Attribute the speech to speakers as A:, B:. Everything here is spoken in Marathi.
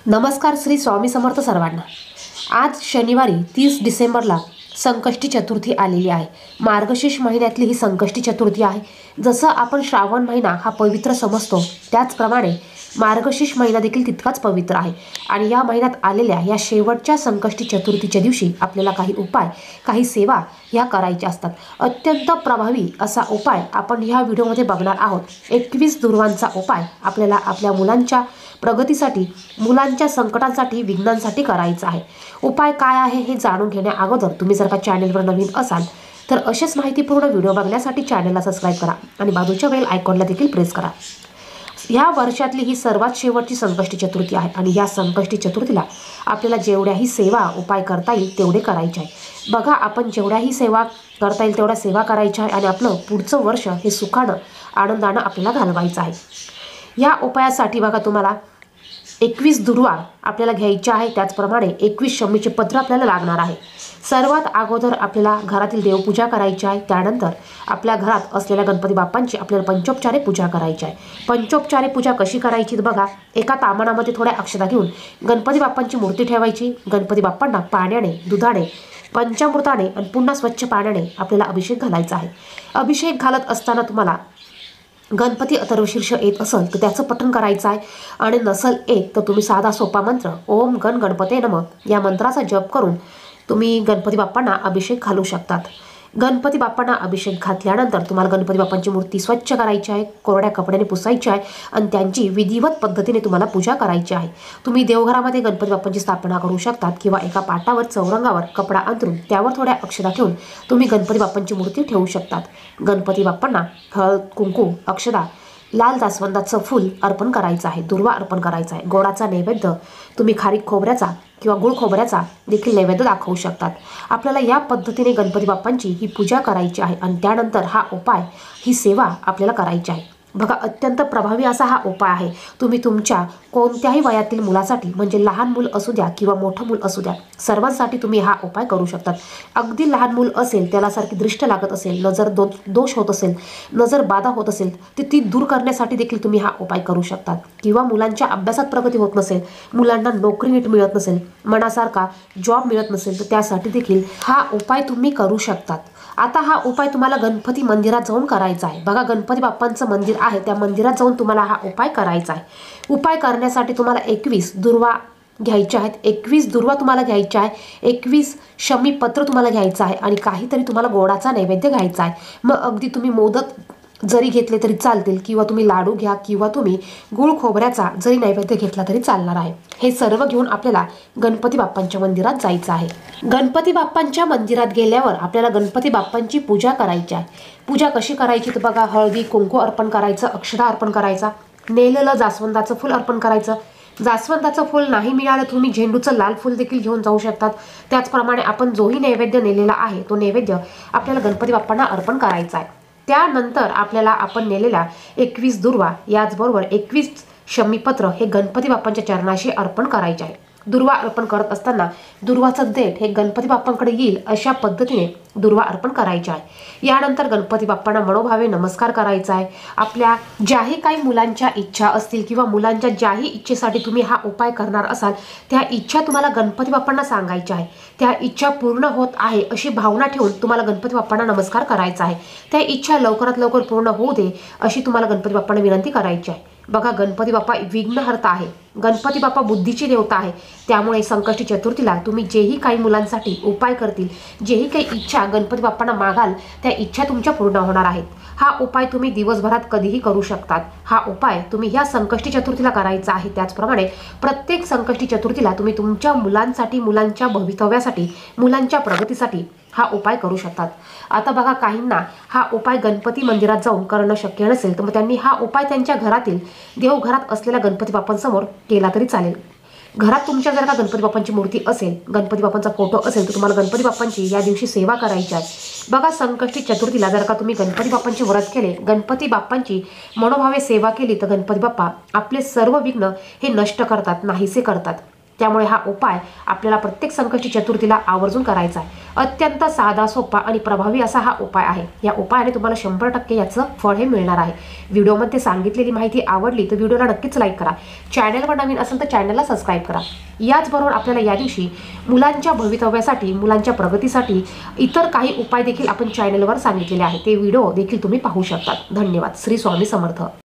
A: नमस्कार श्री स्वामी समर्थ सर्वांना। आज शनिवारी 30 डिसेंबरला संकष्टी चतुर्थी आलेली आहे। मार्गशीर्ष महिन्यातली ही संकष्टी चतुर्थी आहे। जसं आपण श्रावण महिना हा पवित्र समजतो त्याचप्रमाणे मार्गशीर्ष महिना देखील तितकाच पवित्र आहे। आणि या महिन्यात आलेल्या या शेवटच्या संकष्टी चतुर्थीच्या दिवशी आपल्याला काही उपाय, काही सेवा ह्या करायच्या असतात। अत्यंत प्रभावी असा उपाय आपण ह्या व्हिडिओमध्ये बघणार आहोत। 21 दुर्वांचा उपाय आपल्याला आपल्या मुलांच्या प्रगतीसाठी, मुलांच्या संकटांसाठी, विघ्नांसाठी करायचा आहे। उपाय काय आहे हे जाणून घेण्या अगोदर तुम्ही जर का चॅनलवर नवीन असाल तर अशाच माहितीपूर्ण व्हिडिओ बघण्यासाठी चॅनलला सबस्क्राइब करा आणि बाजूच्या बेल आयकॉनला देखील प्रेस करा। ह्या वर्षातली ही सर्वात शेवटची संकष्टी चतुर्थी आहे आणि या संकष्टी चतुर्थीला आपल्याला जेवढ्याही सेवा उपाय करता येईल तेवढे करायचे आहे। बघा, आपण जेवढ्याही सेवा करता येईल तेवढ्या सेवा करायच्या आहे आणि आपलं पुढचं वर्ष हे सुखानं, आनंदानं आपल्याला घालवायचं आहे। या उपायासाठी बघा, तुम्हाला 21 दुर्वा आपल्याला घ्यायच्या आहे। त्याचप्रमाणे 21 शमीचे पत्र आपल्याला लागणार आहे। सर्वात अगोदर आपल्याला घरातील देवपूजा करायची आहे। त्यानंतर आपल्या घरात असलेल्या गणपती बाप्पांची आपल्याला पंचोपचारे पूजा करायची आहे। पंचोपचारे पूजा कशी करायची बघा, एका तामानामध्ये थोड्या अक्षता घेऊन गणपती बाप्पांची मूर्ती ठेवायची। गणपती बाप्पांना पाण्याने, दुधाने, पंचामृताने आणि पुन्हा स्वच्छ पाण्याने आपल्याला अभिषेक घालायचा आहे। अभिषेक घालत असताना तुम्हाला गणपती अथर्वशीर्ष येत असेल तर त्याचं पठण करायचं आहे आणि नसल येत तर तुम्ही साधा सोपा मंत्र ओम गण गणपते नमः या मंत्राचा जप करून तुम्ही गणपती बाप्पांना अभिषेक घालू शकतात। गणपती बाप्पांना अभिषेक घातल्यानंतर तुम्हाला गणपती बाप्पांची मूर्ती स्वच्छ करायची आहे, कोरड्या कपड्याने पुसायची आहे आणि त्यांची विधिवत पद्धतीने तुम्हाला पूजा करायची आहे। तुम्ही देवघरामध्ये गणपती बाप्पांची स्थापना करू शकतात किंवा एका पाटावर, चौरंगावर कपडा अंथरून त्यावर थोड्या अक्षता ठेवून तुम्ही गणपती बाप्पांची मूर्ती ठेवू शकतात। गणपती बाप्पांना हळद, कुंकू, अक्षता, लाल जास्वंदाचं फूल अर्पण करायचं आहे, दुर्वा अर्पण करायचा आहे। गोडाचा नैवेद्य तुम्ही खारीक खोबऱ्याचा किंवा गुळ खोबऱ्याचा देखील नैवेद्य दाखवू शकतात। आपल्याला या पद्धतीने गणपती बाप्पांची ही पूजा करायची आहे आणि त्यानंतर हा उपाय, ही सेवा आपल्याला करायची आहे। बघा, अत्यंत प्रभावी असा हा उपाय आहे। तुम्ही तुमच्या कोणत्याही वयातील मुलासाठी, म्हणजे लहान मूल असू द्या किंवा मोठं मूल असू द्या, सर्वांसाठी तुम्ही हा उपाय करू शकतात। अगदी लहान मूल असेल, त्याला सारखी दृष्ट लागत असेल, नजर दोष होत असेल, नजर बाधा होत असेल तर ती दूर करण्यासाठी देखील तुम्ही हा उपाय करू शकतात। किंवा मुलांच्या अभ्यासात प्रगती होत नसेल, मुलांना नोकरी नीट मिळत नसेल, मनासारखा जॉब मिळत नसेल तर त्यासाठी देखील हा उपाय तुम्ही करू शकतात। आता हा उपाय तुम्हाला गणपती मंदिरात जाऊन करायचा आहे। बघा, गणपती बाप्पांचं मंदिर आहे, त्या मंदिरात जाऊन तुम्हाला हा उपाय करायचा आहे। उपाय करण्यासाठी तुम्हाला 21 दुर्वा घ्यायच्या आहेत। 21 दुर्वा तुम्हाला घ्यायच्या आहे, 21 शमी पत्र तुम्हाला घ्यायचं आहे आणि काहीतरी तुम्हाला गोडाचा नैवेद्य घ्यायचा आहे। मग अगदी तुम्ही मोदक जरी घेतले तरी चालतील किंवा तुम्ही लाडू घ्या किंवा तुम्ही गुळ खोबऱ्याचा जरी नैवेद्य घेतला तरी चालणार आहे। हे सर्व घेऊन आपल्याला गणपती बाप्पांच्या मंदिरात जायचं आहे। गणपती बाप्पांच्या मंदिरात गेल्यावर आपल्याला गणपती बाप्पांची पूजा करायची आहे। पूजा कशी करायची तर बघा, हळदी कुंकू अर्पण करायचं, अक्षता अर्पण करायचा, नेलेलं जास्वंदाचं फूल अर्पण करायचं। जास्वंदाचं फूल नाही मिळालं तुम्ही झेंडूचं लाल फूल देखील घेऊन जाऊ शकतात। त्याचप्रमाणे आपण जोही नैवेद्य नेलेला आहे तो नैवेद्य आपल्याला गणपती बाप्पांना अर्पण करायचा आहे। त्यानंतर आपल्याला आपण नेलेल्या 21 दुर्वा याचबरोबर 21 शमीपत्र हे गणपती बाप्पांच्या चरणाशी अर्पण करायचे आहे। दुर्वा अर्पण करत असताना दुर्वाचं देठ हे गणपती बाप्पांकडे येईल अशा पद्धतीने दुर्वा अर्पण करायचे आहे। यानंतर गणपती बाप्पांना मनोभावे नमस्कार करायचा आहे। आपल्या ज्याही काही मुलांच्या इच्छा असतील किंवा मुलांच्या ज्याही इच्छेसाठी तुम्ही हा उपाय करणार असाल त्या इच्छा तुम्हाला गणपती बाप्पांना सांगायच्या आहे। त्या इच्छा पूर्ण होत आहे अशी भावना ठेवून तुम्हाला गणपती बाप्पांना नमस्कार करायचा आहे। त्या इच्छा लवकरात लवकर पूर्ण होऊ दे अशी तुम्हाला गणपती बाप्पांना विनंती करायची आहे। बघा, गणपती बाप्पा विघ्नहर्ता आहे, गणपती बाप्पा बुद्धीची देवता आहे। त्यामुळे संकष्टी चतुर्थीला तुम्ही जेही काही मुलांसाठी उपाय करतील, जेही काही इच्छा गणपती बाप्पांना मागाल त्या इच्छा तुमच्या पूर्ण होणार आहेत। हा उपाय तुम्ही दिवसभरात कधीही करू शकतात। हा उपाय तुम्ही ह्या संकष्टी चतुर्थीला करायचा आहे। त्याचप्रमाणे प्रत्येक संकष्टी चतुर्थीला तुम्ही तुमच्या मुलांसाठी, मुलांच्या भवितव्यासाठी, मुलांच्या प्रगतीसाठी हा उपाय करू शकतात। आता बघा, काहींना हा उपाय गणपती मंदिरात जाऊन करणं शक्य नसेल तर मग त्यांनी हा उपाय त्यांच्या घरातील देवघरात असलेल्या गणपती बाप्पांसमोर केला तरी चालेल। घरात तुमच्या जर का गणपती बाप्पांची मूर्ती असेल, गणपती बाप्पांचा फोटो असेल तर तुम्हाला गणपती बाप्पांची या दिवशी सेवा करायची आहे। बघा, संकष्टी चतुर्थीला जर का तुम्ही गणपती बाप्पांचे व्रत केले, गणपती बाप्पांची मनोभावे सेवा केली तर गणपती बाप्पा आपले सर्व विघ्न हे नष्ट करतात, नाहीसे करतात। त्यामुळे हा उपाय आपल्याला प्रत्येक संकष्टी चतुर्थीला आवर्जून करायचा आहे। अत्यंत साधा, सोपा आणि प्रभावी असा हा उपाय आहे। या उपायाने तुम्हाला 100% याचं फळ हे मिळणार आहे। व्हिडिओमध्ये सांगितलेली माहिती आवडली तर व्हिडिओला नक्कीच लाईक करा। चॅनलवर नवीन असेल तर चॅनलला सबस्क्राईब करा। याचबरोबर आपल्याला या दिवशी मुलांच्या भवितव्यासाठी, मुलांच्या प्रगतीसाठी इतर काही उपाय देखील आपण चॅनलवर सांगितलेले आहेत। ते व्हिडिओ देखील तुम्ही पाहू शकता। धन्यवाद। श्री स्वामी समर्थ।